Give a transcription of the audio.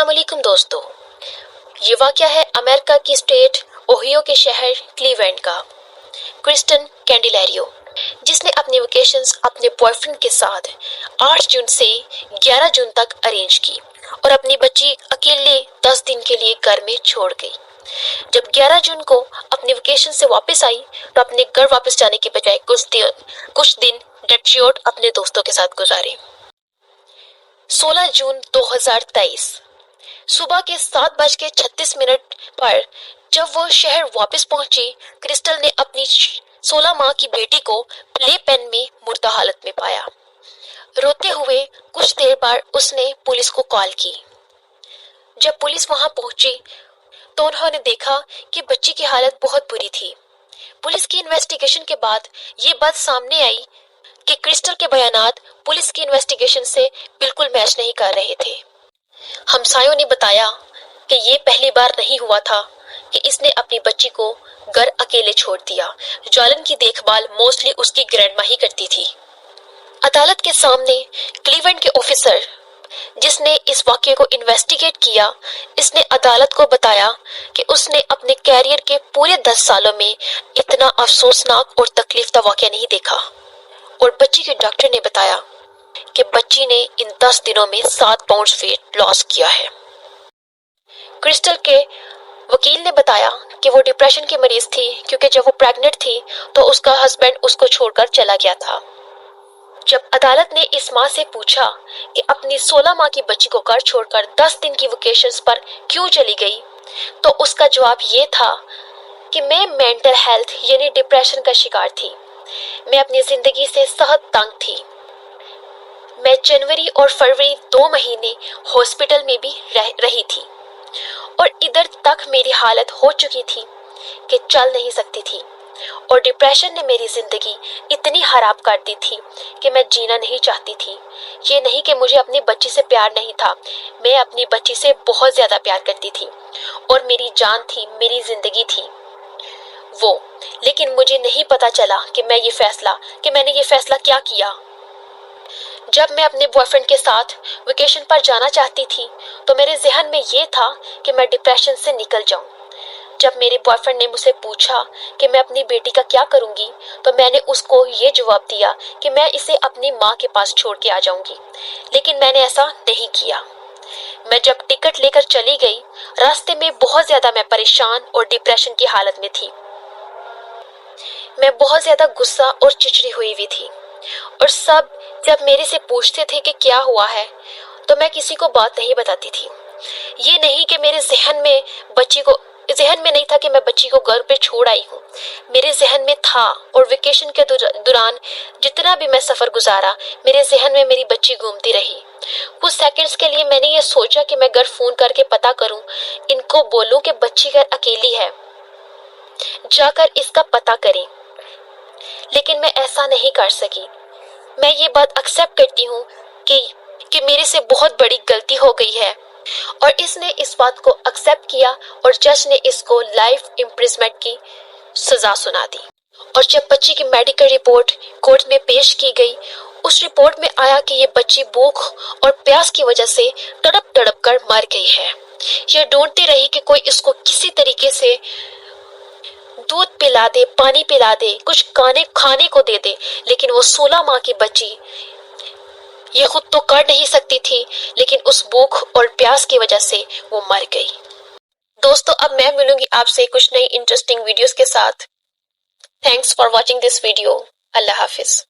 السلام علیکم دوستو، یہ واقعہ ہے امریکہ کی اسٹیٹ اوہیو کے شہر کلیولینڈ کا۔ کرسٹن کینڈیلیریو، جس نے اپنی ویکیشنز اپنے بوائے فرینڈ کے ساتھ 8 جون سے 11 جون تک ارینج کی اور اپنی بچی اکیلے 10 دن کے لیے گھر میں چھوڑ گئی۔ جب 11 جون کو اپنی ویکیشن سے واپس آئی تو اپنے گھر واپس جانے کے بجائے کچھ دن ڈیٹروٹ اپنے دوستوں کے ساتھ گزارے۔ 16 جون 2023 صبح کے 7:36 پر جب وہ شہر واپس پہنچی، کرسٹل نے اپنی 16 ماہ کی بیٹی کو پلے پین میں مردہ حالت میں پایا۔ روتے ہوئے کچھ دیر بعد اس نے پولیس کو کال کی۔ جب پولیس وہاں پہنچی تو انہوں نے دیکھا کہ بچی کی حالت بہت بری تھی۔ پولیس کی انویسٹیگیشن کے بعد یہ بات سامنے آئی کہ کرسٹل کے بیانات پولیس کی انویسٹیگیشن سے بالکل میچ نہیں کر رہے تھے۔ ہمسایوں نے بتایا کہ یہ پہلی بار نہیں ہوا تھا کہ اس نے اپنی بچی کو گھر اکیلے چھوڑ دیا۔ جالن کی دیکھ بھال موسٹلی اس کی گرینڈ ماں ہی کرتی تھی۔ عدالت کے سامنے کلیولینڈ کے آفیسر جس نے اس واقعے کو انویسٹیگیٹ کیا، اس نے عدالت کو بتایا کہ اس نے اپنے کیریئر کے پورے 10 سالوں میں اتنا افسوسناک اور تکلیف دہ واقعہ نہیں دیکھا، اور بچی کے ڈاکٹر نے بتایا کہ بچی نے ان 10 دنوں میں 7 پاؤنڈ ویٹ لاس کیا ہے۔ کرسٹل کے وکیل نے بتایا کہ وہ ڈپریشن کی مریض تھی کیونکہ جب وہ پریگننٹ تھی تو اس کا ہسبینڈ اس کو چھوڑ کر چلا گیا تھا۔ جب عدالت نے اس ماں سے پوچھا کہ اپنی 16 ماہ کی بچی کو گھر چھوڑ کر 10 دن کی ویکیشنز پر کیوں چلی گئی، تو اس کا جواب یہ تھا کہ میں مینٹل ہیلتھ یعنی ڈپریشن کا شکار تھی۔ میں اپنی زندگی سے سخت تنگ تھی۔ میں جنوری اور فروری 2 مہینے ہاسپٹل میں بھی رہی تھی، اور ادھر تک میری حالت ہو چکی تھی کہ چل نہیں سکتی تھی، اور ڈپریشن نے میری زندگی اتنی خراب کر دی تھی کہ میں جینا نہیں چاہتی تھی۔ یہ نہیں کہ مجھے اپنی بچی سے پیار نہیں تھا، میں اپنی بچی سے بہت زیادہ پیار کرتی تھی، اور میری جان تھی، میری زندگی تھی وہ، لیکن مجھے نہیں پتا چلا کہ میں نے یہ فیصلہ کیا کیا۔ جب میں اپنے بوائے فرینڈ کے ساتھ ویکیشن پر جانا چاہتی تھی تو میرے ذہن میں یہ تھا کہ میں ڈپریشن سے نکل جاؤں۔ جب میرے بوائے فرینڈ نے مجھ سے پوچھا کہ میں اپنی بیٹی کا کیا کروں گی تو میں نے اس کو یہ جواب دیا کہ میں اسے اپنی ماں کے پاس چھوڑ کے آ جاؤں گی، لیکن میں نے ایسا نہیں کیا۔ میں جب ٹکٹ لے کر چلی گئی، راستے میں بہت زیادہ میں پریشان اور ڈپریشن کی حالت میں تھی۔ میں بہت زیادہ غصہ اور چڑچڑی ہوئی تھی، اور سب جب میرے سے پوچھتے تھے کہ کیا ہوا ہے تو میں کسی کو بات نہیں بتاتی تھی۔ یہ نہیں کہ میرے ذہن میں نہیں تھا کہ میں بچی کو گھر پہ چھوڑ آئی ہوں، میرے ذہن میں تھا، اور ویکیشن کے دوران جتنا بھی میں سفر گزارا میرے ذہن میں میری بچی گھومتی رہی۔ کچھ سیکنڈز کے لیے میں نے یہ سوچا کہ میں گھر فون کر کے پتا کروں، ان کو بولوں کہ بچی گھر اکیلی ہے، جا کر اس کا پتہ کریں، لیکن میں ایسا نہیں کر سکی۔ میں یہ بات ایکسیپٹ کرتی ہوں کہ میرے سے بہت بڑی غلطی ہو گئی ہے، اور اس نے اس بات کو ایکسیپٹ کیا، اور جج نے اس کو لائف امپریزنمنٹ کی سزا سنا دی۔ اور جب بچی کی میڈیکل رپورٹ کورٹ میں پیش کی گئی، اس رپورٹ میں آیا کہ یہ بچی بھوک اور پیاس کی وجہ سے تڑپ تڑپ کر مر گئی ہے۔ یہ ڈھونڈتی رہی کہ کوئی اس کو کسی طریقے سے دودھ پلا دے، پانی پلا دے، کچھ کھانے کو دے دے، لیکن وہ 16 ماہ کی بچی یہ خود تو کر نہیں سکتی تھی، لیکن اس بھوک اور پیاس کی وجہ سے وہ مر گئی۔ دوستو، اب میں ملوں گی آپ سے کچھ نئی انٹرسٹنگ ویڈیوز کے ساتھ۔ Thanks for watching this video. Allah حافظ۔